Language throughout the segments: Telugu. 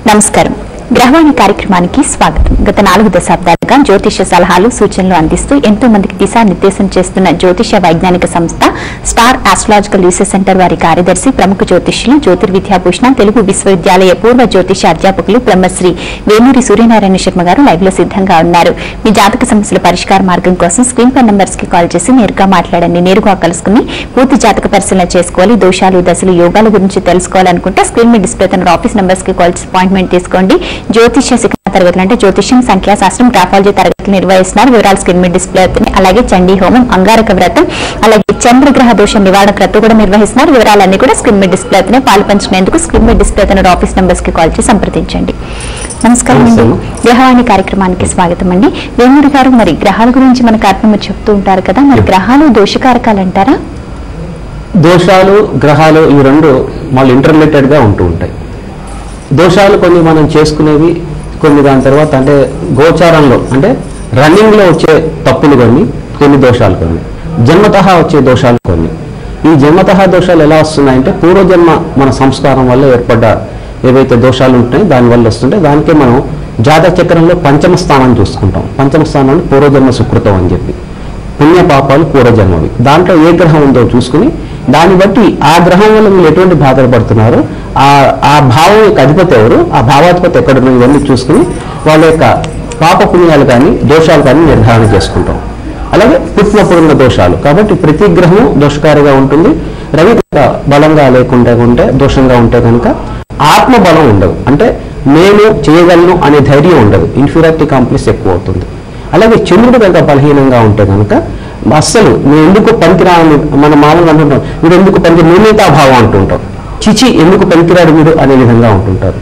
నమస్కారం. గ్రహవాణి కార్యక్రమానికి స్వాగతం. గత 4 దశాబ్దాలుగా జ్యోతిష సలహాలు సూచనలు అందిస్తూ ఎంతో మందికి దిశానిర్దేశం చేస్తున్న జ్యోతిష వైజ్ఞానిక సంస్థ స్టార్ ఆస్ట్రాలజికల్ రీసెర్చ్ సెంటర్ వారి కార్యదర్శి, ప్రముఖ జ్యోతిష్యులు, జ్యోతిర్విద్యాభూషణ, తెలుగు విశ్వవిద్యాలయ పూర్వ జ్యోతిష అధ్యాపకులు బ్రహ్మశ్రీ వేమూరి సూర్యనారాయణ శర్మ గారు లైవ్ లో సిద్ధంగా ఉన్నారు. మీ జాతక సమస్యల పరిష్కార మార్గం కోసం స్క్రీన్ పై నంబర్స్ కి కాల్ చేసి నేరుగా మాట్లాడండి. నేరుగా కలుసుకుని పూర్తి జాతక పరిశీలన చేసుకోవాలి. దోషాలు, దశలు, యోగాల గురించి తెలుసుకోవాలనుకుంటే స్క్రీన్ మీద డిస్ప్లే తన ఆఫీస్ నంబర్స్ కి కాల్ చేసి అపాయింట్మెంట్ తీసుకోండి. జ్యోతిష శిక్షణ తరగతులు అంటే జ్యోతిష్యం, సంఖ్యాశాస్త్రం, గ్రాఫాలజీ తరగతులు నిర్వహిస్తున్నారు. వివరాలు స్క్రీన్ మీద డిస్ప్లే అవుతుంది. అలాగే చండీ హోమం, అంగారక వ్రతం, అలాగే చంద్రగ్రహ దోష నివారణ వ్రతం కూడా నిర్వహిస్తున్నారు. వివరాలన్నీ కూడా స్క్రీన్ మీద డిస్ప్లే అవుతున్నాయి. పాలు పంచుకునేందుకు స్క్రీన్ మీద డిస్ప్లే అవుతున్న ఆఫీస్ నంబర్స్ కి కాల్ చేసి సంప్రదించండి. నమస్కారం అండి. గ్రహవాణి కార్యక్రమానికి స్వాగతం అండి. వేమూరి గారు, మరి గ్రహాల గురించి మనకు అర్థం చెప్తూ ఉంటారు కదా, మరి గ్రహాలు దోషకారకాలు అంటారా? దోషాలు, గ్రహాలు ఈ రెండు మళ్ళీ ఇంటర్రిలేటెడ్ గా ఉంటూ ఉంటాయి. దోషాలు కొన్ని మనం చేసుకునేవి, కొన్ని దాని తర్వాత అంటే గోచారంలో అంటే రన్నింగ్ లో వచ్చే తప్పులు కొన్ని దోషాలు, కొన్ని జన్మతః వచ్చే దోషాలు కొన్ని. ఈ జన్మతః దోషాలు ఎలా వస్తున్నాయంటే పూర్వజన్మ మన సంస్కారం వల్ల ఏర్పడ్డ ఏవైతే దోషాలు ఉంటాయో దానివల్ల వస్తుంటాయి. దానికే మనం జాతక చక్రంలో పంచమ స్థానం చూసుకుంటాం. పంచమ స్థానాన్ని పూర్వజన్మ సుకృతం అని చెప్పి, పుణ్య పాపాలు పూర్వజన్మవి. దాంట్లో ఏ గ్రహం ఉందో చూసుకుని దాన్ని బట్టి ఆ గ్రహం వల్ల మీరు ఎటువంటి బాధలు పడుతున్నారో, ఆ భావం యొక్క అధిపతి ఎవరు, ఆ భావాధిపతి ఎక్కడున్నా ఇవన్నీ చూసుకుని వాళ్ళ యొక్క పాప పుణ్యాలు కానీ దోషాలు కానీ నిర్ధారణ చేసుకుంటాం. అలాగే పుట్టినప్పుడున్న దోషాలు, కాబట్టి ప్రతి గ్రహం దోషకారిగా ఉంటుంది. రవి బలంగా లేకుండా ఉంటే, దోషంగా ఉంటే కనుక ఆత్మ బలం ఉండదు, అంటే నేను చేయగలను అనే ధైర్యం ఉండదు, ఇన్ఫీరియారిటీ కాంప్లెక్స్ ఎక్కువ అవుతుంది. అలాగే చంద్రుడు కనుక బలహీనంగా ఉంటే కనుక అస్సలు నేను ఎందుకు పనికిరాని, మన మామూలుగా అంటుంటాం వీడు ఎందుకు పనికి నిర్ణీతాభావం అంటుంటాం, చిచి ఎందుకు పనికిరాడు వీడు అనే విధంగా ఉంటుంటారు.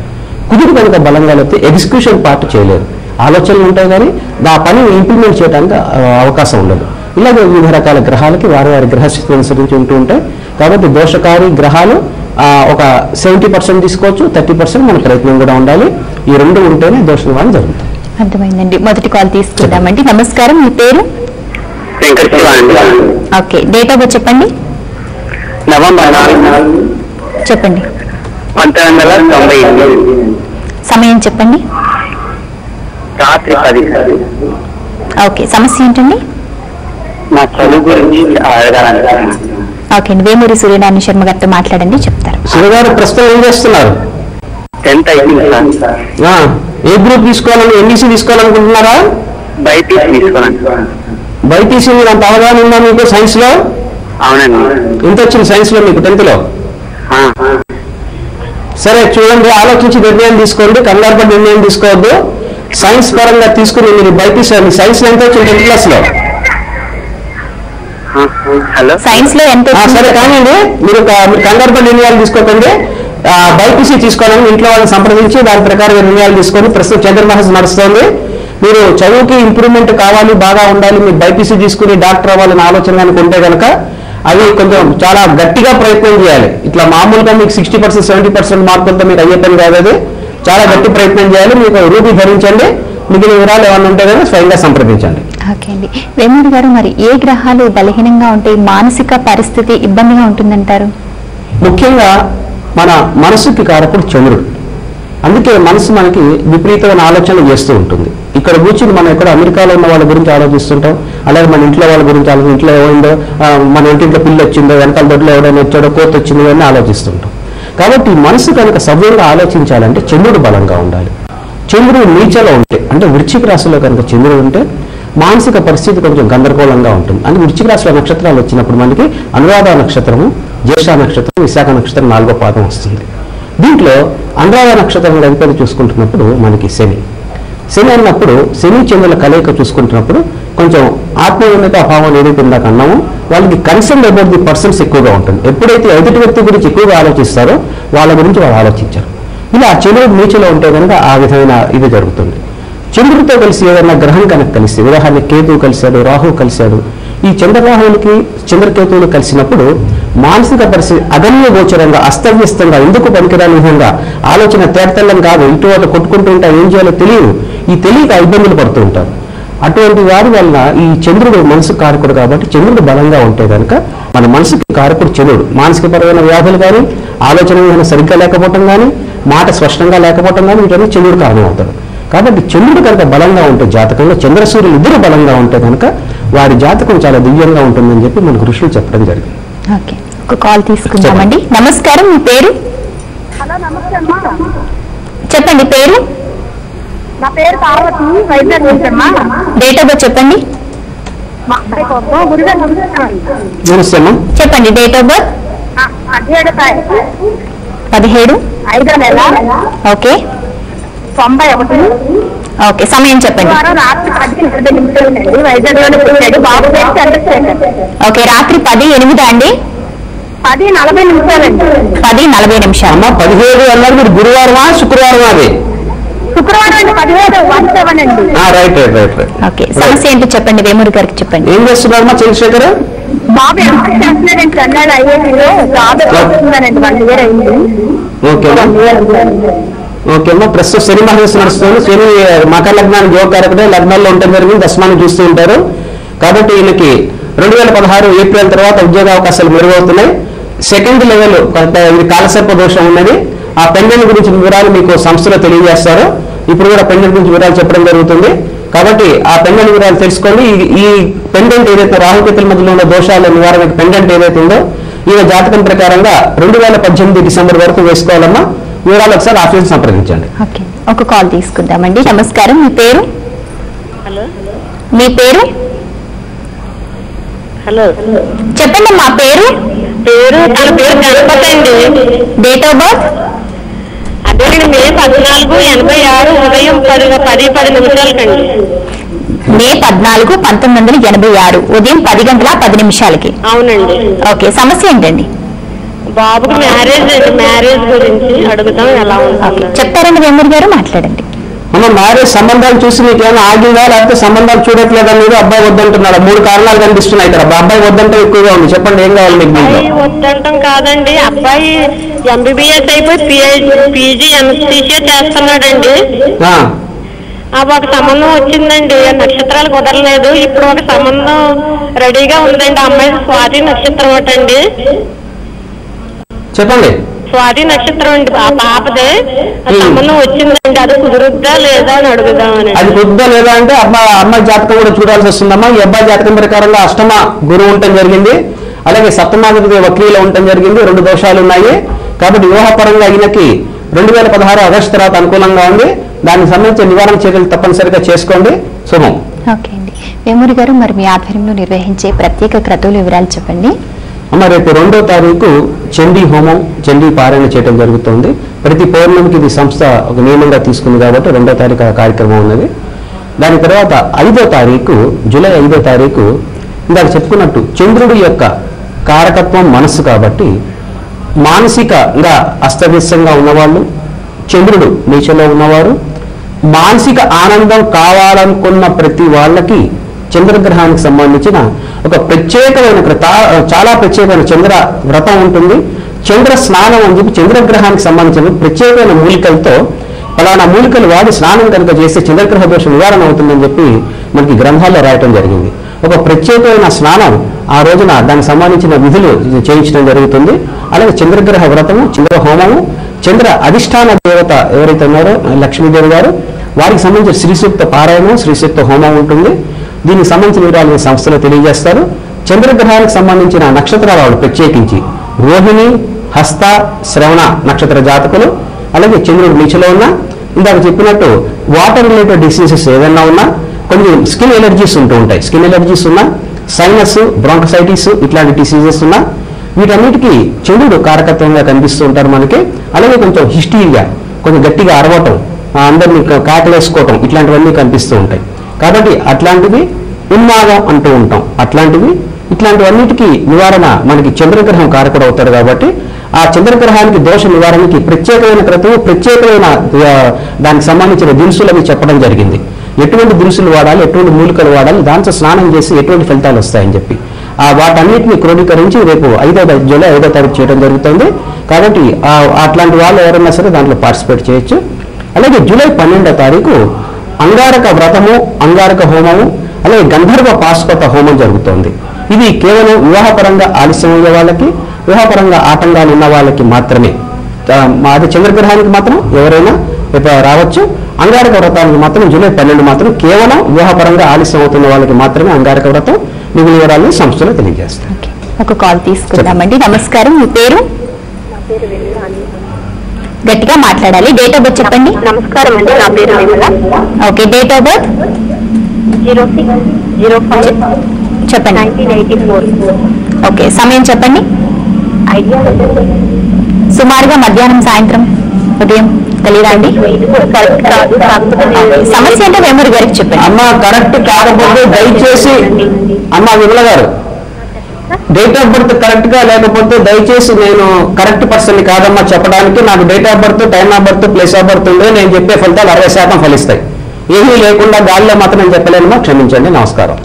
కుదురు కనుక బలంగా లేకపోతే ఎగ్జిక్యూషన్ పార్ట్ చేయలేరు, ఆలోచనలు ఉంటాయి కానీ ఆ పని ఇంప్లిమెంట్ చేయడానికి అవకాశం ఉండదు. ఇలాగే వివిధ రకాల గ్రహాలకి వారి వారి గ్రహస్థితి అనుసరించి ఉంటూ ఉంటాయి. కాబట్టి దోషకారి గ్రహాలు ఒక 70% తీసుకోవచ్చు, 30% మన ప్రయత్నం కూడా ఉండాలి. ఈ రెండు ఉంటేనే దోష నివారణ జరుగుతుంది. అర్థమైందండి. మొదటి కాల్ తీసుకుందామండి. నమస్కారం, మీ పేరు? ఓకే, డేట్ ఆఫ్ బర్త్ చెప్పండి. నవంబర్ 4 చెప్పండి. 1998. సమయం చెప్పండి. రాత్రి 10. ఓకే, సమస్య ఏంటండి? నా చదువు గురించి అడగాలని. ఓకే అండి, వేమూరి సూర్యనారాయణ శర్మ గారితో మాట్లాడండి, చెప్తారు. శివగారు ప్రస్తుతం ఏం చేస్తున్నారు? 10th అయిపోయింది సార్. ఏ గ్రూప్ తీసుకోవాలని, ఎన్ఈసీ తీసుకోవాలనుకుంటున్నారా? బైపీసీ తీసుకోవాలని. బైపీసీ మీద అంత అవగాహన ఉందా మీకు సైన్స్ లో? అవునండి. ఎంత వచ్చింది సైన్స్ లో మీకు 10th లో? సరే చూడండి, ఆలోచించి నిర్ణయం తీసుకోండి, కంగారు పడి నిర్ణయం తీసుకోవద్దు. సైన్స్ పరంగా తీసుకుని మీరు బైపీసీ సైన్స్ లో ఎంత వచ్చింది 10th క్లాస్ లో? హలో, సైన్స్ లో ఎంత? సరే కానీ మీరు కంగారు పడి నిర్ణయాలు తీసుకోకండి. బైపీసీ తీసుకోవాలని ఇంట్లో వాళ్ళని సంప్రదించి దాని ప్రకారం నిర్ణయాలు తీసుకొని, ప్రస్తుతం చంద్రమహస్ నడుస్తుంది. మీరు చదువుకి ఇంప్రూవ్మెంట్ కావాలి, బాగా ఉండాలి, మీరు బైపీసీ తీసుకుని డాక్టర్ అవ్వాలని ఆలోచన కనుక ఉంటే కనుక అవి కొంచెం చాలా గట్టిగా ప్రయత్నం చేయాలి. ఇట్లా మామూలుగా మీకు 60%, 70% మార్కులతో మీకు అయ్యే పని కాదు. అది చాలా గట్టి ప్రయత్నం చేయాలి. మీకు రూపీ ధరించండి. మిగిలిన వివరాలు ఏమన్నా ఉంటే కనుక స్వయంగా సంప్రదించండి. ఓకే అండి. వేమూరి గారు, మరి ఏ గ్రహాలు బలహీనంగా ఉంటే మానసిక పరిస్థితి ఇబ్బందిగా ఉంటుందంటారు? ముఖ్యంగా మన మనసుకి కారకుడు చంద్రుడు. అందుకే మనసు మనకి విపరీతమైన ఆలోచనలు చేస్తూ ఉంటుంది. ఇక్కడ కూర్చుని మనం ఎక్కడ అమెరికాలో ఉన్న వాళ్ళ గురించి ఆలోచిస్తుంటాం, అలాగే మన ఇంట్లో వాళ్ళ గురించి ఇంట్లో ఏమైందో, మన ఇంటింట్లో పిల్లి వచ్చిందో, వెనకాల దొడ్లో ఎవడైనా వచ్చాడో, కోత వచ్చిందో అని ఆలోచిస్తుంటాం. కాబట్టి మనసు కనుక సవ్యంగా ఆలోచించాలంటే చంద్రుడు బలంగా ఉండాలి. చంద్రుడు నీచలో ఉంటే, అంటే వృశ్చిక రాశిలో కనుక చంద్రుడు ఉంటే మానసిక పరిస్థితి కొంచెం గందరగోళంగా ఉంటుంది. అంటే వృశ్చిక రాశిలో నక్షత్రాలు వచ్చినప్పుడు మనకి అనురాధ నక్షత్రము, జ్యేష్ఠ నక్షత్రం, విశాఖ నక్షత్రం 4వ పాదం వస్తుంది. దీంట్లో అనురాధ నక్షత్రం అధిపతి చూసుకుంటున్నప్పుడు మనకి శని అన్నప్పుడు శని చంద్రుల కలయిక చూసుకుంటున్నప్పుడు కొంచెం ఆత్మీయత అభావం ఏదైతే ఇందాక అన్నామో వాళ్ళకి కన్సర్న్ అబౌట్ ది పర్సన్స్ ఎక్కువగా ఉంటుంది. ఎప్పుడైతే ఎదుటి వ్యక్తి గురించి ఎక్కువగా ఆలోచిస్తారో వాళ్ళ గురించి వాళ్ళు ఆలోచించారు. ఇలా చంద్రుడు నీచలో ఉంటే కనుక ఆ విధమైన ఇది జరుగుతుంది. చంద్రుడితో కలిసి ఏదైనా గ్రహం కనుక కలిసి, ఉదాహరణ కేతువు కలిశాడు, రాహు కలిశాడు, ఈ చంద్రరాహులకి చంద్రకేతువులు కలిసినప్పుడు మానసిక పరిస్థితి అగమ్య గోచరంగా, అస్తవ్యస్తంగా, ఎందుకు పనికిరాని విధంగా ఆలోచన తేటతెల్లం కాదు, ఇటు వాళ్ళు కొట్టుకుంటూ ఉంటారు, ఏం చేయాలో తెలియదు. ఈ తెలియక ఇబ్బందులు పడుతూ ఉంటారు. అటువంటి వారి వలన ఈ చంద్రుడు మనసు కారకుడు కాబట్టి చంద్రుడు బలంగా ఉంటే కనుక మన మనసుకి కారకుడు చంద్రుడు. మానసికపరమైన వ్యాధులు కానీ, ఆలోచన విధానం సరిగ్గా లేకపోవటం కానీ, మాట స్పష్టంగా లేకపోవటం కానీ వీటన్నీ చంద్రుడు కారణం అవుతాడు. కాబట్టి చంద్రుడు కనుక బలంగా ఉంటే జాతకంలో, చంద్ర సూర్యులు ఇద్దరు బలంగా ఉంటే కనుక వారి జాతకం చాలా దివ్యంగా ఉంటుందని చెప్పి మనకు ఋషులు చెప్పడం జరిగింది. ఓకే, ఒక కాల్ తీసుకుందామండి. నమస్కారం, మీ పేరు? హలో, నమస్తే అమ్మా. చెప్పండి పేరు. నా పేరు పార్వతి, వైజాగ్ నుంచి అమ్మా. డేట్ ఆఫ్ బర్త్ చెప్పండి. మా అబ్బాయి కోసం గురుగారు నమస్కారం. నమస్తే అమ్మా. చెప్పండి డేట్ ఆఫ్ బర్త్. 17 తారీఖు 17 5వ నెల ఓకే 91. ఓకే, సమయం చెప్పండి. వారం రాత్రి 10:40 నిమిషాలండి. వైజాగ్ లోనే పుట్టాడు. బాబు పేరు చంద్రశేఖర్. ఓకే, రాత్రి 10:08 అండి. 10:40 నిమిషాలండి. 10:40 నిమిషాలు. అమ్మ 17 అన్నారు మీరు, గురువారమా శుక్రవారమా? అది శుక్రవారం అండి. 17:17 అండి. Right right right right. Okay, సమస్య ఏంటో చెప్పండి, వేమూరి గారికి చెప్పండి. ఏం చేస్తున్నారమ్మా చంద్రశేఖర్? బాబు ఎంత చేస్తున్నాడండి? అన్నాడు ఐఐటీలో జాబ్ వస్తుందనండి. 1 year అయింది. ఓకే అమ్మా. 1 year అవుతుంది. ఓకే అమ్మా. ప్రస్తుతం శని మహర్దశ నడుస్తుంది. శని మకర లగ్నానికి యోగకారకుడే, లగ్నాల్లో ఉండటం జరిగింది, దశమాన్ని చూస్తూ ఉంటారు. కాబట్టి ఈయనకి 2016 ఏప్రిల్ తర్వాత ఉద్యోగ అవకాశాలు మెరుగవుతున్నాయి. సెకండ్ లెవెల్ కొంత ఇది కాలసర్ప దోషం ఉన్నది. ఆ పెండెంట్ గురించి వివరాలు మీకు సంస్థలో తెలియజేస్తారు. ఇప్పుడు కూడా పెండెంట్ గురించి వివరాలు చెప్పడం జరుగుతుంది. కాబట్టి ఆ పెండెంట్ వివరాలు తెలుసుకోండి. ఈ పెండెంట్ ఏదైతే రాహుకేతుల మధ్యలో ఉన్న దోషాల నివారణకు పెండెంట్ ఏదైతే ఉందో ఈయన జాతకం ప్రకారంగా 2018 డిసెంబర్ వరకు వేసుకోవాలమ్మా. వివరాలు ఒకసారి ఆఫీస్ సంప్రదించండి. ఓకే, ఒక కాల్ తీసుకుందామండి. నమస్కారం, మీ పేరు? హలో, మీ పేరు హలో చెప్పండి. మా పేరు? తన పేరు గణపతి అండి. Date of birth? అదేనండి, మే 14, 86 ఉదయం 10 నిమిషాలకండి. మే 14, 1986 ఉదయం 10 గంటల 10 నిమిషాలకి. అవునండి. ఓకే, సమస్య ఏంటండి? బాబుకి మ్యారేజ్ గురించి అడుగుతాం. ఎలా ఉంటుంది చెప్తారండి వేమూరి గారు, మాట్లాడండి. అమ్మ మ్యారేజ్ సంబంధాలు చూసి మీకు ఏమైనా ఆగిందా, లేకపోతే సంబంధాలు చూడట్లేదా? మీరు అబ్బాయి వద్దంటున్నాడు. 3 కారణాలు కనిపిస్తున్నాయి ఇక్కడ. అబ్బాయి వద్దంటే ఎక్కువగా ఉంది. చెప్పండి ఏం కావాలి మీకు? అబ్బాయి వద్దంటాం కాదండి, అబ్బాయి MBBS అయిపోయి PG MSc చేస్తున్నాడండి. ఒక సంబంధం వచ్చిందండి, నక్షత్రాలు కుదరలేదు. ఇప్పుడు ఒక సంబంధం రెడీగా ఉందండి. అమ్మాయి స్వాతి నక్షత్రం ఒకటండి. చెప్పండి. స్వాతి నక్షత్రం అండి పాపదే. సంబంధం వచ్చిందండి, అది కుదురుద్దా లేదా అని అడుగుదామని. అది కుదురుద్దా లేదా అంటే అమ్మాయి జాతకం కూడా చూడాల్సి వస్తుందమ్మా. ఈ అబ్బాయి జాతకం ప్రకారంగా అష్టమ గురువు ఉండటం జరిగింది, అలాగే సప్తమాధిపతి వక్రీలో ఉండటం జరిగింది. 2 దోషాలు ఉన్నాయి. కాబట్టి వివాహపరంగా ఈయనకి 2016 ఆగస్టు తర్వాత అనుకూలంగా ఉంది. దానికి సంబంధించిన నివారణ చర్యలు తప్పనిసరిగా చేసుకోండి. శుభం. ఓకే అండి, వేమూరి గారు మరి మీ ఆధ్వర్యంలో నిర్వహించే ప్రత్యేక క్రతువుల వివరాలు చెప్పండి. అమ్మ రేపు 2వ తారీఖు చండీ హోమం, చండీ పారాయణ చేయడం జరుగుతుంది. ప్రతి పౌర్ణమికి ఇది సంస్థ ఒక నియమంగా తీసుకుంది కాబట్టి 2వ తారీఖు ఆ కార్యక్రమం ఉన్నది. దాని తర్వాత 5వ తారీఖు, జూలై 5వ తారీఖు ఇందాక చెప్పుకున్నట్టు చంద్రుడి యొక్క కారకత్వం మనస్సు కాబట్టి మానసికంగా అస్తవ్యస్తంగా ఉన్నవాళ్ళు, చంద్రుడు నీచలో ఉన్నవారు, మానసిక ఆనందం కావాలనుకున్న ప్రతి వాళ్ళకి చంద్రగ్రహానికి సంబంధించిన ఒక ప్రత్యేకమైన చాలా ప్రత్యేకమైన చంద్ర వ్రతం ఉంటుంది. చంద్ర స్నానం అని చెప్పి చంద్రగ్రహానికి సంబంధించిన ప్రత్యేకమైన మూలికలతో ఫలానా మూలికలు వాడి స్నానం కనుక చేస్తే చంద్రగ్రహ దోషం నివారణ అవుతుందని చెప్పి మనకి గ్రంథాల్లో రాయటం జరిగింది. ఒక ప్రత్యేకమైన స్నానం ఆ రోజున దానికి సంబంధించిన విధులు చేయించడం జరుగుతుంది. అలాగే చంద్రగ్రహ వ్రతము, చంద్ర హోమము, చంద్ర అధిష్టాన దేవత ఎవరైతే ఉన్నారో లక్ష్మీదేవి గారు, వారికి సంబంధించిన శ్రీ సూక్త పారాయణం, శ్రీ సూక్త హోమం ఉంటుంది. దీనికి సంబంధించిన వివరాలు సంస్థలో తెలియజేస్తారు. చంద్రగ్రహానికి సంబంధించిన నక్షత్రాల వాళ్ళు ప్రత్యేకించి రోహిణి, హస్త, శ్రవణ నక్షత్ర జాతకులు, అలాగే చంద్రుడు నీచలో ఉన్న, ఇందాక చెప్పినట్టు వాటర్ రిలేటెడ్ డిసీజెస్ ఏదైనా ఉన్నా, కొన్ని స్కిన్ ఎలర్జీస్ ఉంటూ ఉంటాయి. స్కిన్ ఎలర్జీస్ ఉన్నా, సైనస్, బ్రాంకసైటిస్ ఇట్లాంటి డిసీజెస్ ఉన్నా, వీటన్నిటికీ చంద్రుడు కారకత్వంగా కనిపిస్తూ ఉంటారు మనకి. అలాగే కొంచెం హిస్టీరియా, కొంచెం గట్టిగా అరవటం, అందరినీ కాకలేసుకోవటం, ఇట్లాంటివన్నీ కనిపిస్తూ ఉంటాయి. కాబట్టి అట్లాంటివి ఉన్మాదం అంటూ ఉంటాం. ఇట్లాంటివన్నిటికీ నివారణ మనకి చంద్రగ్రహం కారకుడు అవుతారు. కాబట్టి ఆ చంద్రగ్రహానికి దోష నివారణకి ప్రత్యేకమైన క్రతువు, ప్రత్యేకమైన దానికి సంబంధించిన దినుసులు చెప్పడం జరిగింది. ఎటువంటి దినుసులు వాడాలి, ఎటువంటి మూలికలు వాడాలి, దాంతో స్నానం చేసి ఎటువంటి ఫలితాలు వస్తాయని చెప్పి వాటన్నిటిని క్రోడీకరించి రేపు జూలై 5వ తారీఖు చేయడం జరుగుతుంది. కాబట్టి అట్లాంటి వాళ్ళు ఎవరైనా సరే దాంట్లో పార్టిసిపేట్ చేయొచ్చు. అలాగే జూలై 12వ తారీఖు అంగారక వ్రతము, అంగారక హోమము, అలాగే గంధర్వ పాశుపత హోమం జరుగుతోంది. ఇది కేవలం వివాహపరంగా ఆలస్యం అయ్యే వాళ్ళకి, వివాహపరంగా ఆటంకాలు ఉన్న వాళ్ళకి మాత్రమే. అది చంద్రగ్రహానికి మాత్రం ఎవరైనా రావచ్చు. అంగారక వ్రతానికి మాత్రం జూలై 12 మాత్రం కేవలం వివాహపరంగా ఆలస్యం అవుతున్న వాళ్ళకి మాత్రమే అంగారక వ్రతం. మిగిలిన వివరాలను సంస్థలో తెలియజేస్తాం. ఒక కాల్ తీసుకుందామండి. నమస్కారం, మీ పేరు? గట్టిగా మాట్లాడాలి. డేట్ ఆఫ్ బర్త్ చెప్పండి. నమస్కారం అండి, నా పేరు ఓకే, డేట్ ఆఫ్ బర్త్ 06/05 చెప్పండి. 1984. ఓకే, సమయం చెప్పండి. సుమారుగా మధ్యాహ్నం, సాయంత్రం, ఉదయం తెలియదా అండి? సమస్య అంటే వేమూరి గారికి చెప్పండి. అమ్మ కరెక్ట్ కాకపోతే దయచేసి, అమ్మ విమల గారు, డేట్ ఆఫ్ బర్త్ కరెక్ట్ గా లేకపోతే దయచేసి నేను కరెక్ట్ పర్సన్ కాదమ్మా చెప్పడానికి. నాకు date of birth, time of birth, place of birth ఉండే నేను చెప్పే ఫలితాలు 60% ఫలిస్తాయి. ఏమీ లేకుండా గాల్లో మాత్రం నేను చెప్పలేనమ్మా, క్షమించండి. నమస్కారం.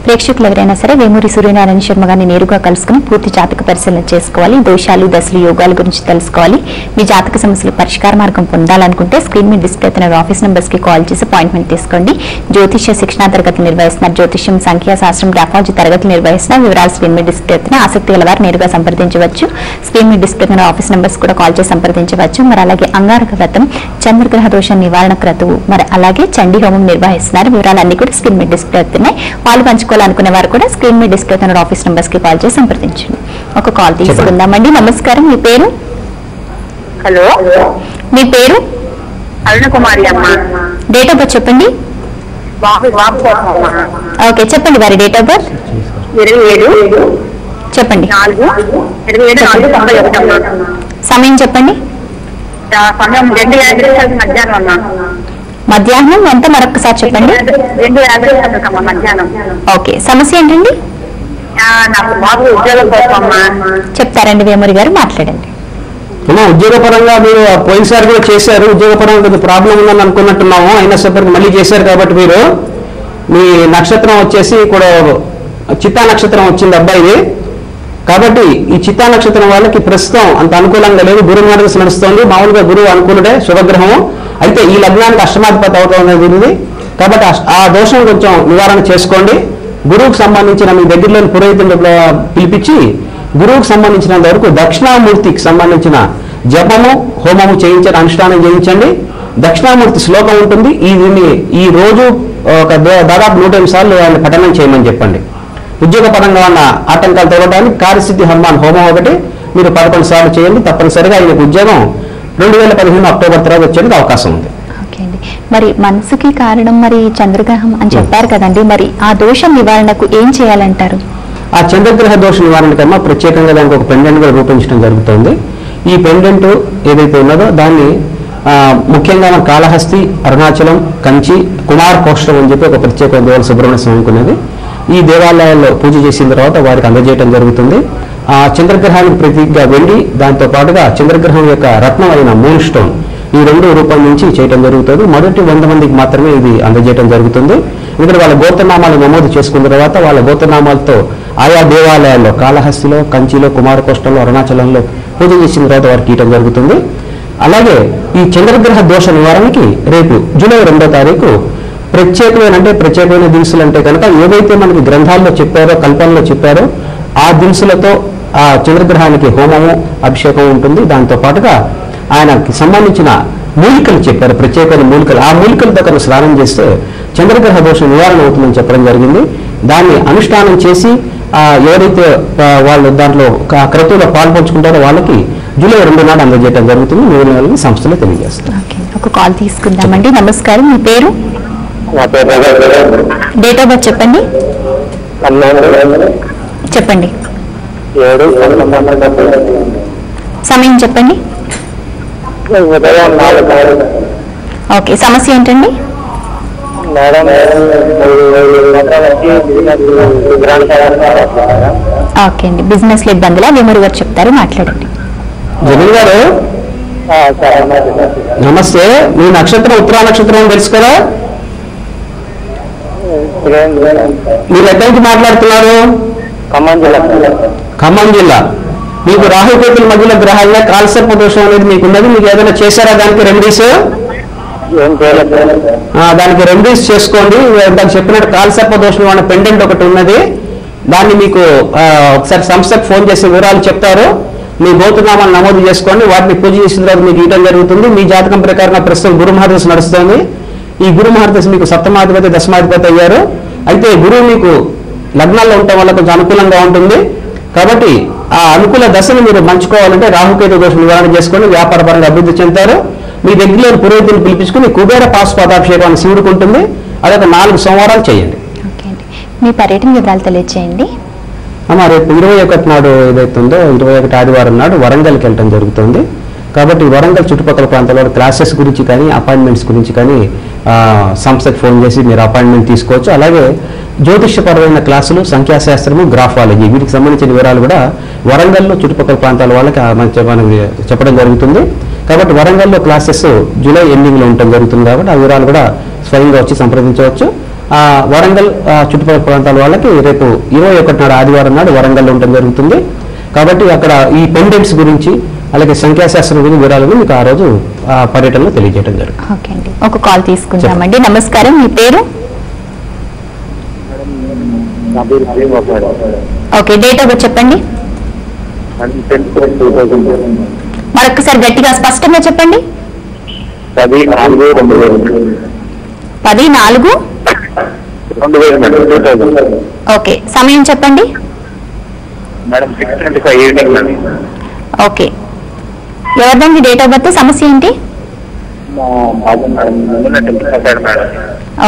ప్రేక్షకులు ఎవరైనా సరే వేమూరి సూర్యనారాయణ శర్మ గారిని నేరుగా కలుసుకుని పూర్తి జాతక పరిశీలన చేసుకోవాలి. దోషాలు, దశలు, యోగాల గురించి తెలుసుకోవాలి. మీ జాతక సమస్యలు పరిష్కార మార్గం పొందాలనుకుంటే స్క్రీన్ మీద డిస్ప్లే అవుతున్న ఆఫీస్ నెంబర్స్ కి కాల్ చేసి అపాయింట్మెంట్ తీసుకోండి. జ్యోతిష్య శిక్షణా తరగతులు నిర్వహిస్తున్నారు. జ్యోతిష్యం, సంఖ్యాశాస్త్రం, గ్రాఫాలజీ తరగతులు నిర్వహిస్తున్నారు. వివరాలు స్క్రీన్ మీద డిస్ప్లే అవుతున్న ఆసక్తి గలవారు నేరుగా సంప్రదించవచ్చు. స్క్రీన్ మీద డిస్ప్లే అవుతున్న ఆఫీస్ నెంబర్స్ కూడా కాల్ చేసి సంప్రదించవచ్చు. మరి అలాగే అంగారక వ్రతం, చంద్రగ్రహ దోష నివారణ క్రతువు, మరి అలాగే చండీ హోమం నిర్వహిస్తున్నారు. వివరాలన్నీ కూడా స్క్రీన్ మీద డిస్ప్లే అవుతున్నాయి. వాళ్ళు పంచుకోవాలనుకునే వారు కూడా స్క్రీన్ మీద డిస్ప్లే అవుతున్న ఆఫీస్ నెంబర్స్ కి కాల్ చేసి సంప్రదించండి. ఒక కాల్ తీసుకుందామండి. నమస్కారం, మీ పేరు? హలో, మీ పేరు? అరుణకుమారి అమ్మ. డేట్ ఆఫ్ బర్త్ చెప్పండి. ఓకే, చెప్పండి వారి డేట్ ఆఫ్ బర్త్. 27 చెప్పండి. 4/27/1991. సమయం చెప్పండి. సమయం 2:50 మధ్యాహ్నం అమ్మా. మధ్యాహ్నం ఎంత? మరొకసారి చెప్పండి. 2:50 మధ్యాహ్నం. ఓకే, సమస్య ఏంటండి? నాకు బాబు ఉద్యోగం కోసం అమ్మా. చెప్తారండి వేమూరి గారు, మాట్లాడండి. ఉద్యోగపరంగా మీరు పోయినసారి కూడా చేశారు. ఉద్యోగపరంగా కొంచెం ప్రాబ్లం ఉందని అనుకున్నట్టున్నాము. అయినా సరే మళ్ళీ చేశారు కాబట్టి మీరు, మీ నక్షత్రం వచ్చేసి కూడా చిత్తా నక్షత్రం వచ్చింది అబ్బాయిది. కాబట్టి ఈ చిత్తా నక్షత్రం వాళ్ళకి ప్రస్తుతం అంత అనుకూలంగా లేదు. గురువు మార్గదర్శనం నడుస్తోంది. మామూలుగా గురువు అనుకూలుడే, శుభగ్రహము. అయితే ఈ లగ్నానికి అష్టమాధిపతి అవటం జరిగింది. కాబట్టి ఆ దోషం కొంచెం నివారణ చేసుకోండి. గురువుకు సంబంధించిన మీ దగ్గరలోని పురోహితులను పిలిపించి గురువుకు సంబంధించినంత వరకు దక్షిణామూర్తికి సంబంధించిన జపము, హోమము చేయించండి, అనుష్ఠానం చేయించండి. దక్షిణామూర్తి శ్లోకం ఉంటుంది. ఈ రోజు ఒక దాదాపు 105 సార్లు ఆయన పఠనం చేయమని చెప్పండి. ఉద్యోగపరంగా ఉన్న ఆటంకాలు తొలగడానికి కార్యసిద్ధి హనుమాన్ హోమం ఒకటి మీరు 11 సార్లు చేయండి. తప్పనిసరిగా ఆయనకు ఉద్యోగం 2015 అక్టోబర్ తర్వాత వచ్చేందుకు అవకాశం ఉంది. మరి మనసుకి కారణం మరి చంద్రగ్రహం అని చెప్పారు కదండి, మరి ఆ దోషం నివారణకు ఏం చేయాలంటారు? ఆ చంద్రగ్రహ దోష నివారణ కన్నా ప్రత్యేకంగా దానికి ఒక పెండెంట్ కూడా రూపొందించడం జరుగుతుంది. ఈ పెండెంట్ ఏదైతే ఉన్నదో దాన్ని ముఖ్యంగా మన కాళహస్తి, అరుణాచలం, కంచి, కుమార్ కోష్టం అని చెప్పి ఒక ప్రత్యేక దేవాలయ సుబ్రహ్మణ్య స్వామికి ఉన్నది. ఈ దేవాలయాల్లో పూజ చేసిన తర్వాత వారికి అందజేయడం జరుగుతుంది. ఆ చంద్రగ్రహానికి ప్రతీకగా వెండి, దాంతో పాటుగా చంద్రగ్రహం యొక్క రత్నం అయిన మూన్ స్టోన్, ఈ రెండు రూపొందించి చేయడం జరుగుతుంది. మొదటి 100 మందికి మాత్రమే ఇది అందజేయడం జరుగుతుంది. ఇక్కడ వాళ్ళ గోత్రనామాలు నమోదు చేసుకున్న తర్వాత వాళ్ళ గోత్రనామాలతో ఆయా దేవాలయాల్లో కాళహస్తిలో, కంచిలో, కుమారకోష్టంలో, అరుణాచలంలో పూజ చేసిన తర్వాత వారికి ఇవ్వడం జరుగుతుంది. అలాగే ఈ చంద్రగ్రహ దోష నివారణకి రేపు జూలై 2వ తారీఖు ప్రత్యేకమైన దినుసులు అంటే కనుక ఏవైతే మనకి గ్రంథాల్లో చెప్పారో, కల్పనలో చెప్పారో ఆ దినుసులతో ఆ చంద్రగ్రహానికి హోమము, అభిషేకం ఉంటుంది. దాంతో పాటుగా ఆయనకి సంబంధించిన మూలికలు చెప్పారు, ప్రత్యేకమైన మూలికలు. ఆ మూలికలతో కనుక స్నానం చేస్తే చంద్రగ్రహ దోషం నివారణ అవుతుందని చెప్పడం జరిగింది. దాన్ని అనుష్ఠానం చేసి ఎవరైతే వాళ్ళు దాంట్లో క్రతువులో పాల్పంచుకుంటారో వాళ్ళకి జూలై 2 నాడు అందజేయడం జరుగుతుంది. మిగిలిన వాళ్ళని సంస్థలో తెలియజేస్తారు. ఒక కాల్ తీసుకుందామండి. నమస్కారం, మీ పేరు? డేట్ ఆఫ్ బర్త్ చెప్పండి. చెప్పండి. సమయం చెప్పండి. ఓకే, సమస్య ఏంటండి? ఓకే అండి, బిజినెస్ లో ఇబ్బందులా? వేమూరి గారు చెప్తారు, మాట్లాడండి. జగన్ గారు నమస్తే. మీ నక్షత్రం ఉత్తరా నక్షత్రం తెలుసు కదా? మీరు ఎక్కడి నుంచి మాట్లాడుతున్నారు? ఖమ్మం జిల్లా. మీకు రాహుకేతుల మధ్యలో గ్రహాల్లో కాలసర్ప దోషం అనేది మీకు ఉన్నది. మీకు ఏదైనా చేశారా దానికి రెమెడీస్? దానికి రెమెడీస్ చేసుకోండి. దానికి చెప్పినట్టు కాలసర్ప దోషం అనే పెండెంట్ ఒకటి ఉన్నది, దాన్ని మీకు ఒకసారి సంస్థకు ఫోన్ చేసి వివరాలు చెప్తారు. మీ గోత్రనామాలు నమోదు చేసుకోండి, వాటిని పూజ చేసిన తర్వాత మీకు ఇవ్వడం జరుగుతుంది. మీ జాతకం ప్రకారంగా ప్రస్తుతం గురు మహర్దశ నడుస్తుంది. ఈ గురు మహర్దశ మీకు సప్తమాధిపతి దశమాధిపతి అయ్యారు. అయితే గురువు మీకు లగ్నాల్లో ఉండటం వల్ల కొంచెం అనుకూలంగా ఉంటుంది. కాబట్టి ఆ అనుకూల దశను మీరు మంచుకోవాలంటే రాహుకేతు దోషం నివారణ చేసుకొని వ్యాపారపరంగా అభివృద్ధి చెందుతారు. మీ దగ్గరలో పురోహితుని పిలిపించుకుని కుబేర పాశుపతాభిషేకం శివుడికి ఉంటుంది. అదొక 4 సోమవారాలు చేయండి. మీ పర్యటన వివరాలు తెలియజేయండి. రేపు 21 నాడు ఏదైతుందో 21 ఆదివారం నాడు వరంగల్కి వెళ్ళడం జరుగుతుంది. కాబట్టి వరంగల్ చుట్టుపక్కల ప్రాంతాల్లో క్లాసెస్ గురించి కానీ అపాయింట్మెంట్స్ గురించి కానీ సంస్థకు ఫోన్ చేసి మీరు అపాయింట్మెంట్ తీసుకోవచ్చు. అలాగే జ్యోతిష్యపరమైన క్లాసులు, సంఖ్యాశాస్త్రము, గ్రాఫాలజీ వీటికి సంబంధించిన వివరాలు కూడా వరంగల్లో చుట్టుపక్కల ప్రాంతాల వాళ్ళకి మనకి చెప్పడం జరుగుతుంది. కాబట్టి వరంగల్లో క్లాసెస్ జూలై ఎండింగ్లో ఉండటం జరుగుతుంది. కాబట్టి ఆ వివరాలు కూడా స్వయంగా వచ్చి సంప్రదించవచ్చు. వరంగల్ చుట్టుపక్కల ప్రాంతాల వాళ్ళకి రేపు 21 నాడు ఆదివారం నాడు వరంగల్లో ఉండటం జరుగుతుంది. కాబట్టి అక్కడ ఈ పెండెంట్స్ గురించి అలాగే సంఖ్యాశాస్త్రం గురించి వివరాలను మీకు ఆ రోజు పర్యటనలో తెలియజేయడం జరుగుతుంది. ఓకే అండి, ఒక కాల్ తీసుకుంటామండి. నమస్కారం, మీ పేరు? ఓకే, డేట్ ఆఫ్ బర్త్ చెప్పండి. మరొకసారి గట్టిగా స్పష్టంగా చెప్పండి. 10/4/2000. ఓకే, సమయం చెప్పండి. ఓకే, ఎవరిదండి డేట్ ఆఫ్ బర్త్? సమస్య ఏంటి?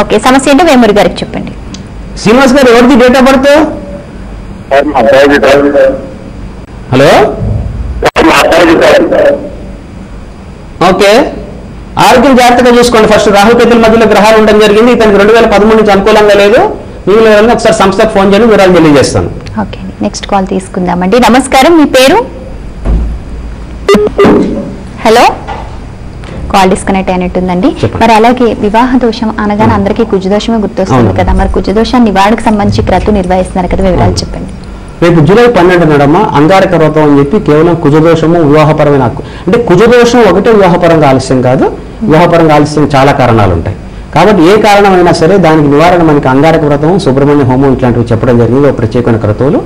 ఓకే, సమస్య ఏంటో వేమూరి గారికి చెప్పండి. శ్రీనివాస్ గారు, ఎవరిది date of birth? Hello, okay, ఆరోగ్యం జాగ్రత్తగా చూసుకోండి. ఫస్ట్ రాహుకేతుల మధ్యలో గ్రహాలు ఉండడం జరిగింది. ఇతనికి 2013 నుంచి అనుకూలంగా లేదు. మిగిలిన వాళ్ళని ఒకసారి సంస్థకు ఫోన్ చేయండి, వివరాలు తెలియజేస్తాను. ఓకే, నెక్స్ట్ కాల్ తీసుకుందామండి. నమస్కారం, మీ పేరు? హలో, కాల్ డిస్కనెక్ట్ అయినట్టుందండి. మరి అలాగే వివాహ దోషం అనగానే అందరికీ కుజదోషమే గుర్తొస్తుంది కదా, మరి కుజదోషాన్ని నివారణకు సంబంధించి క్రతు నిర్వహిస్తున్నారు కదా, వివరాలు చెప్పండి. రేపు జూలై 12 నాడమ్మ అంగారక వ్రతం అని చెప్పి కేవలం కుజదోషము వివాహపరమైన హక్కు అంటే కుజదోషం ఒకటే వివాహపరంగా ఆలస్యం కాదు, వివాహపరంగా ఆలస్యం చాలా కారణాలు ఉంటాయి. కాబట్టి ఏ కారణమైనా సరే దానికి నివారణ మనకి అంగారక వ్రతం, సుబ్రహ్మణ్య హోమం ఇట్లాంటివి చెప్పడం జరిగింది. ఒక ప్రత్యేకమైన క్రతువులు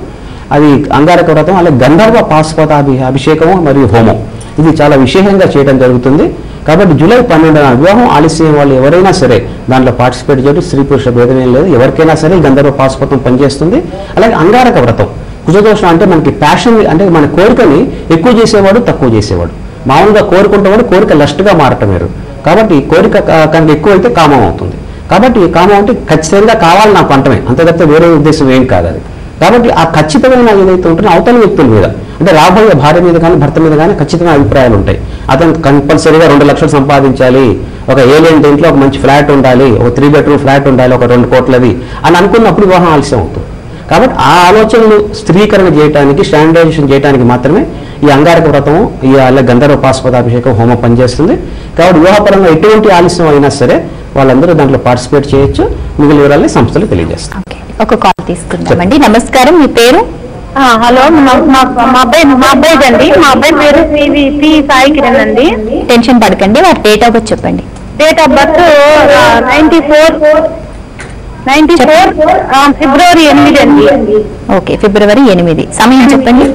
అది అంగారక వ్రతం, అలాగే గంధర్వ పాశుపత అభిషేకం మరియు హోమం ఇది చాలా విశేషంగా చేయడం జరుగుతుంది. కాబట్టి జూలై 12 వివాహం ఆలస్యం వాళ్ళు ఎవరైనా సరే దాంట్లో పార్టిసిపేట్ చేయడం స్త్రీ పురుష భేదం ఏం లేదు, ఎవరికైనా సరే గంధర్వ పాశుపతం పనిచేస్తుంది. అలాగే అంగారక వ్రతం కుజదోషం అంటే మనకి ప్యాషన్ అంటే మన కోరికని ఎక్కువ చేసేవాడు తక్కువ చేసేవాడు, మామూలుగా కోరుకుంటేవాడు కోరిక లస్ట్గా మారటం వేరు. కాబట్టి కోరిక కనుక ఎక్కువ అయితే కామం అవుతుంది. కాబట్టి కామం అంటే ఖచ్చితంగా కావాలి నాకు అంటమే, అంతే తప్ప వేరే ఉద్దేశం ఏం కాదు అది. కాబట్టి ఆ ఖచ్చితమైన ఏదైతే ఉంటుందో అవతల వ్యక్తుల మీద అంటే రాబోయే భార్య మీద కానీ భర్త మీద కానీ ఖచ్చితంగా అభిప్రాయాలు ఉంటాయి. అతను కంపల్సరీగా 2 లక్షలు సంపాదించాలి, ఒక ఏలియన్ ఇంట్లో ఒక మంచి ఫ్లాట్ ఉండాలి, ఒక 3 బెడ్రూమ్ ఫ్లాట్ ఉండాలి, ఒక 2 కోట్లది అని అనుకున్నప్పుడు వివాహం ఆలస్యం అవుతుంది. కాబట్టి ఆ ఆలోచనలు స్థిరీకరణ చేయడానికి, స్టాండర్డైజేషన్ చేయడానికి మాత్రమే ఈ అంగారక వ్రతం, ఈ గంధర్వ పాశుపతాభిషేకం హోమం పనిచేస్తుంది. కాబట్టి వివాహపరంగా ఎటువంటి ఆలస్యం అయినా సరే వాళ్ళందరూ దాంట్లో పార్టిసిపేట్ చేయొచ్చు. మిగిలిన వివరాలని సంస్థలు తెలియజేస్తాం. ఒక కాల్ తీసుకుందామండి. నమస్కారం, మీ పేరు? హలో, మా అబ్బాయిదండి. మా అబ్బాయి పేరు పి సాయి కిరణ్ అండి. టెన్షన్ పడకండి, వారి డేట్ ఆఫ్ బర్త్ చెప్పండి. డేట్ ఆఫ్ బర్త్ 94 ఫిబ్రవరి 8 అండి. ఓకే, ఫిబ్రవరి 8. సమయం చెప్పండి.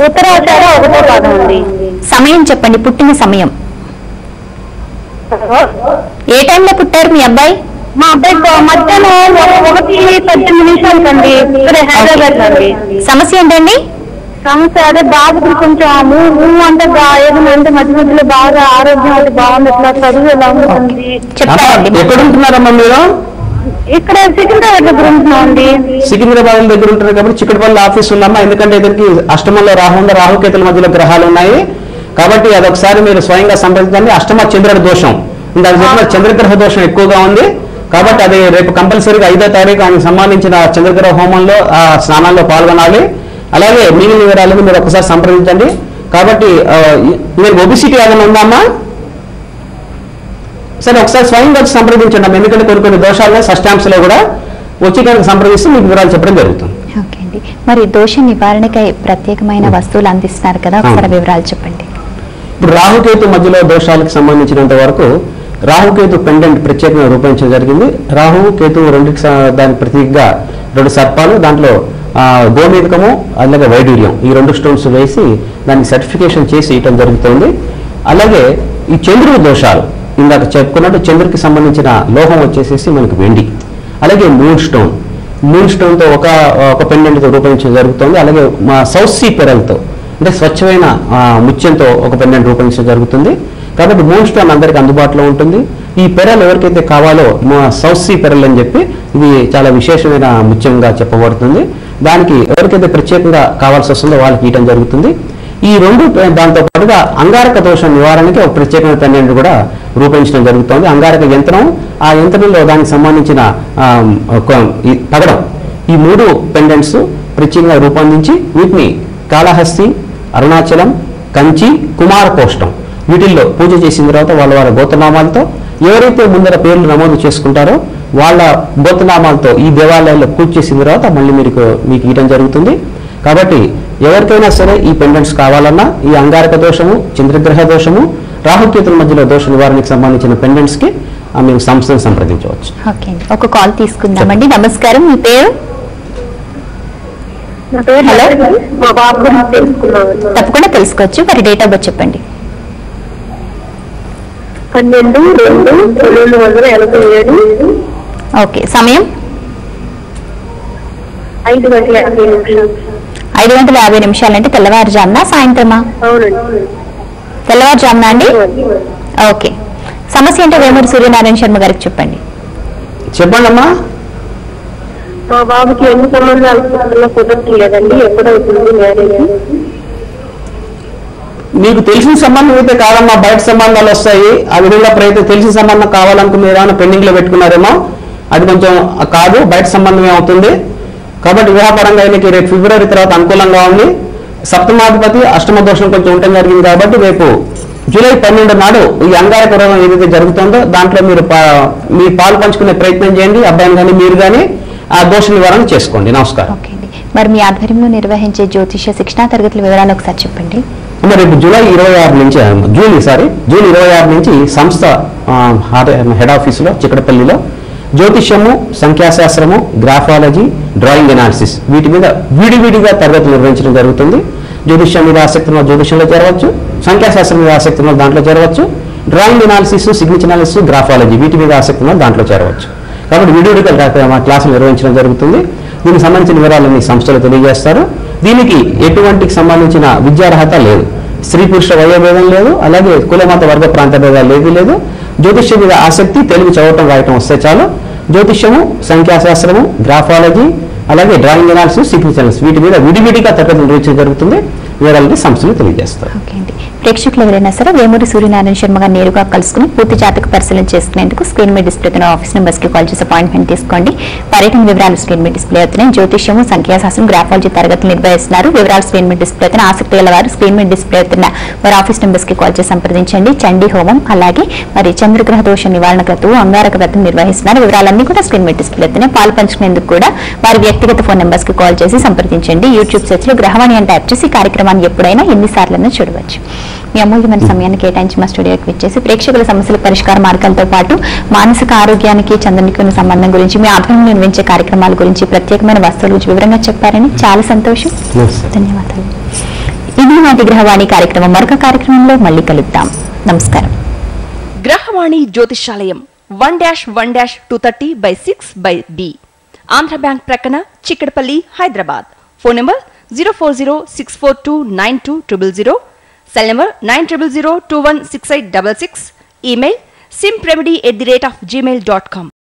ఉత్తరాషాఢ 1వ పాదం అండి. సమయం చెప్పండి, పుట్టిన సమయం. ఏ టైంలో పుట్టారు మీ అబ్బాయి? మా అబ్బాయి మధ్యాహ్నం 1:18 అండి, ఇక్కడ హైదరాబాద్ అండి. సమస్య ఏంటండి? సమస్య అదే బాబుకి కొంచెం అంటే ఏదంటే మధ్య మధ్యలో బాగా ఆరోగ్యం అది బాగుంది, ఇట్లా చదువు ఎలా ఉంటుంది చెప్తారండి. ఎక్కడ ఉంటున్నారమ్మా మీరు? ఇక్కడ సికింద్రాబాద్ దగ్గర ఉంటున్నాం అండి. సికింద్రాబాద్ దగ్గర ఉంటున్నారు కాబట్టి చిక్కడపల్లి ఆఫీస్ ఉందమ్మా. ఎందుకంటే ఇద్దరికి అష్టమంలో రాహుకేతుల మధ్యలో గ్రహాలు ఉన్నాయి. కాబట్టి అదొకసారి మీరు స్వయంగా సంప్రదించండి. అష్టమ చంద్రుడి దోషం, ఇందాక చంద్రగ్రహ దోషం ఎక్కువగా ఉంది. కాబట్టి అది రేపు కంపల్సరీగా 5వ తారీఖు ఆయనకు సంబంధించిన చంద్రగ్రహ హోమంలో ఆ స్నానాల్లో పాల్గొనాలి. అలాగే మిగిలిన వివరాలను మీరు ఒకసారి సంప్రదించండి. కాబట్టి మీరు ఒబిసిటీ ఏదైనా ఉందమ్మా? సరే, ఒకసారి స్వయంగా వచ్చి సంప్రదించండి. ఎందుకంటే కొన్ని దోషాలు షష్టాంశలో కూడా వచ్చి కనుక సంప్రదిస్తే మీకు వివరాలు చెప్పడం జరుగుతుంది. ఓకే అండి, మరి దోష నివారణకై ప్రత్యేకమైన వస్తువులు అందిస్తున్నారు కదా, ఒకసారి వివరాలు చెప్పండి. ఇప్పుడు రాహుకేతు మధ్యలో దోషాలకు సంబంధించినంత వరకు రాహుకేతు పెండెంట్ ప్రత్యేకంగా రూపొందించడం జరిగింది. రాహు కేతు రెండుకి దాని ప్రతీకగా 2 సర్పాలు, దాంట్లో గోమేధికము అలాగే వైడూర్యం ఈ 2 స్టోన్స్ వేసి దానికి సర్టిఫికేషన్ చేసి ఇవ్వడం జరుగుతుంది. అలాగే ఈ చంద్రుడి దోషాలు ఇందాక చెప్పుకున్నట్టు చంద్రుడికి సంబంధించిన లోహం వచ్చేసేసి మనకు వెండి. అలాగే మూన్ స్టోన్తో ఒక పెండెంట్తో రూపొందించడం జరుగుతుంది. అలాగే మా సౌత్ సీ పెరల్తో అంటే స్వచ్ఛమైన ముత్యంతో ఒక పెండెంట్ రూపొందించడం జరుగుతుంది. కాబట్టి మూన్ స్టోన్ అందరికీ అందుబాటులో ఉంటుంది. ఈ పెరల్ ఎవరికైతే కావాలో మా సౌత్ సీ పెరల్ అని చెప్పి ఇది చాలా విశేషమైన ముత్యంగా చెప్పబడుతుంది. దానికి ఎవరికైతే ప్రత్యేకంగా కావాల్సి వస్తుందో వాళ్ళకి ఇవ్వడం జరుగుతుంది. ఈ 2 దాంతో పాటుగా అంగారక దోషం నివారణకి ఒక ప్రత్యేకమైన పెండెంట్ కూడా రూపొందించడం జరుగుతుంది. అంగారక యంత్రం, ఆ యంత్రంలో దానికి సంబంధించిన పగడం, ఈ 3 పెండెంట్స్ ప్రత్యేకంగా రూపొందించి వీటిని కాళహస్తి, అరుణాచలం, కంచి, కుమారకోష్టం వీటిల్లో పూజ చేసిన తర్వాత వాళ్ళ గోత్రనామాలతో ఎవరైతే ముందర పేర్లు నమోదు చేసుకుంటారో వాళ్ళ గోత్రనామాలతో ఈ దేవాలయాల్లో పూజ చేసిన తర్వాత మళ్ళీ మీకు ఇవ్వడం జరుగుతుంది. కాబట్టి ఎవరికైనా సరే ఈ పెండెంట్స్ కావాలన్నా ఈ అంగారక దోషము, చంద్రగ్రహ దోషము, రాహుకేతుల మధ్యలో దోష నివారణకి సంబంధించిన పెండెంట్స్కి మేము సంస్థను సంప్రదించవచ్చు. ఓకే, ఒక కాల్ తీసుకుందామండి. నమస్కారం, మీ పేరు? హలో, తప్పకుండా తెలుసుకోవచ్చు. మరి డేట్ ఆఫ్ బర్త్ చెప్పండి. 12/2/1987. ఓకే, సమయం? 5:50 అంటే తెల్లవారుజామున, సాయంత్రమా? తెల్లవారుజామున అండి. ఓకే, సమస్య అంటే వేమూరి సూర్యనారాయణ శర్మ గారికి చెప్పండి. చెప్పండి అమ్మా. మా బాబుకి ఎన్ని సంబంధాలు కుదరట్లేదండి, ఎప్పుడవుతుంది మ్యారేజ్? మీకు తెలిసిన సంబంధం అయితే కాదమ్మా, బయట సంబంధాలు వస్తాయి. ఆ విధంగా తెలిసిన సంబంధం కావాలనుకుని ఏమైనా పెండింగ్ లో పెట్టుకున్నారేమో, అది కొంచెం కాదు, బయట సంబంధమే అవుతుంది. కాబట్టి వివాహపరంగా ఆయనకి రేపు ఫిబ్రవరి తర్వాత అనుకూలంగా ఉంది. సప్తమాధిపతి అష్టమ దోషం కొంచెం ఉండటం జరిగింది. కాబట్టి రేపు జూలై 12 నాడు ఈ అంగారక రోగం ఏదైతే జరుగుతుందో దాంట్లో మీరు పాలు పంచుకునే ప్రయత్నం చేయండి. అబ్బాయిని కానీ మీరు కానీ ఆ దోష నివారణ చేసుకోండి. నమస్కారం. మరి మీ ఆధ్వర్యంలో నిర్వహించే జ్యోతిష శిక్షణా తరగతుల వివరాలు ఒకసారి చెప్పండి. రేపు జూన్ 26 నుంచి సంస్థ హెడ్ ఆఫీసులో చిక్కడపల్లిలో జ్యోతిష్యము, సంఖ్యాశాస్త్రము, గ్రాఫాలజీ, డ్రాయింగ్ ఎనాలిసిస్ వీటి మీద విడివిడిగా తరగతులు నిర్వహించడం జరుగుతుంది. జ్యోతిష్యం మీద ఆసక్తి ఉన్న జ్యోతిష్యంలో చేరవచ్చు, సంఖ్యాశాస్త్రం మీద ఆసక్తి ఉన్న దాంట్లో చేరవచ్చు, drawing analysis, signature analysis, graphology వీటి మీద ఆసక్తి ఉన్న దాంట్లో చేరవచ్చు. కాబట్టి విడివిడిగా మా క్లాసులు నిర్వహించడం జరుగుతుంది. దీనికి సంబంధించిన వివరాలన్నీ సంస్థలు తెలియజేస్తారు. దీనికి ఎటువంటికి సంబంధించిన విద్యార్హత లేదు, స్త్రీ పురుష వయోభేదం లేదు, అలాగే కులమత వర్గ ప్రాంత భేదాలు లేదు. జ్యోతిష్యం మీద ఆసక్తి, తెలుగు చదవటం రాయటం వస్తే చాలు. జ్యోతిష్యము, సంఖ్యాశాస్త్రము, గ్రాఫాలజీ, అలాగే డ్రాయింగ్ అనాలిసిస్, సిగ్నేచర్ వీటి మీద విడివిడిగా తరగతులు నిర్వహించడం జరుగుతుంది. వివరాలని సంస్థలు తెలియజేస్తారు. ప్రేక్షకులు ఎవరైనా సరే వేమూరి సూర్యనారాయణ శర్మ గారు నేరుగా కలుసుకుని పూర్తి జాతక పరిశీలన చేసుకునేందుకు స్క్రీన్ మీద డిస్ప్లే అవుతున్న ఆఫీస్ నెంబర్స్ కి కాల్ చేసి అపాయింట్మెంట్ తీసుకోండి. పర్యటన వివరాలు స్క్రీన్ మీద డిస్ప్లే అవుతున్నాయి. జ్యోతిష్యము, సంఖ్యాశాస్త్రం, గ్రాఫాలజీ తరగతులు నిర్వహిస్తున్నారు. వివరాలు స్క్రీన్ మీద డిస్ప్లే అవుతున్న ఆసక్తి గల వారు స్క్రీన్ మీద డిస్ప్లే అవుతున్న వారి ఆఫీస్ నెంబర్స్ కి కాల్ చేసి సంప్రదించండి. చండీ హోమం, అలాగే మరి చంద్రగ్రహ దోష నివారణ క్రతువు, అంగారక వ్రతం నిర్వహిస్తున్నారు. వివరాలన్నీ కూడా స్క్రీన్ మీద డిస్ప్లే అవుతున్నాయి. పాలు పంచుకునేందుకు కూడా వారి వ్యక్తిగత ఫోన్ నెంబర్స్ కి కాల్ చేసి సంప్రదించండి. యూట్యూబ్ సెర్చ్ లో గ్రహవాణి అని టైప్ చేసి కార్యక్రమాన్ని ఎప్పుడైనా ఎన్నిసార్లైనా చూడవచ్చు. మీ అమూల్యమైన సమయాన్ని కేటాయించి మా స్టూడియోకి వచ్చేసి ప్రేక్షకుల సమస్యల పరిష్కార మార్గాలతో పాటు మానసిక ఆరోగ్యానికి చంద్రునికి ఉన్న సంబంధం గురించి, మీ ఆధ్వర్యంలో నిర్వహించే కార్యక్రమాల గురించి, ప్రత్యేకమైన వస్తువుల గురించి వివరంగా చెప్పారని చాలా సంతోషం. ధన్యవాదాలు. ఇది నాటి గ్రహవాణి కార్యక్రమం. మరొక కార్యక్రమంలో మళ్ళీ కలుద్దాం. నమస్కారం. గ్రహవాణి జ్యోతిషాలయం 1-1-230/6/B, ఆంధ్ర బ్యాంక్ ప్రక్కన, Chikkadpally, Hyderabad. Phone number 04064292000, cell number 9002168666, email simpremedy@gmail.com.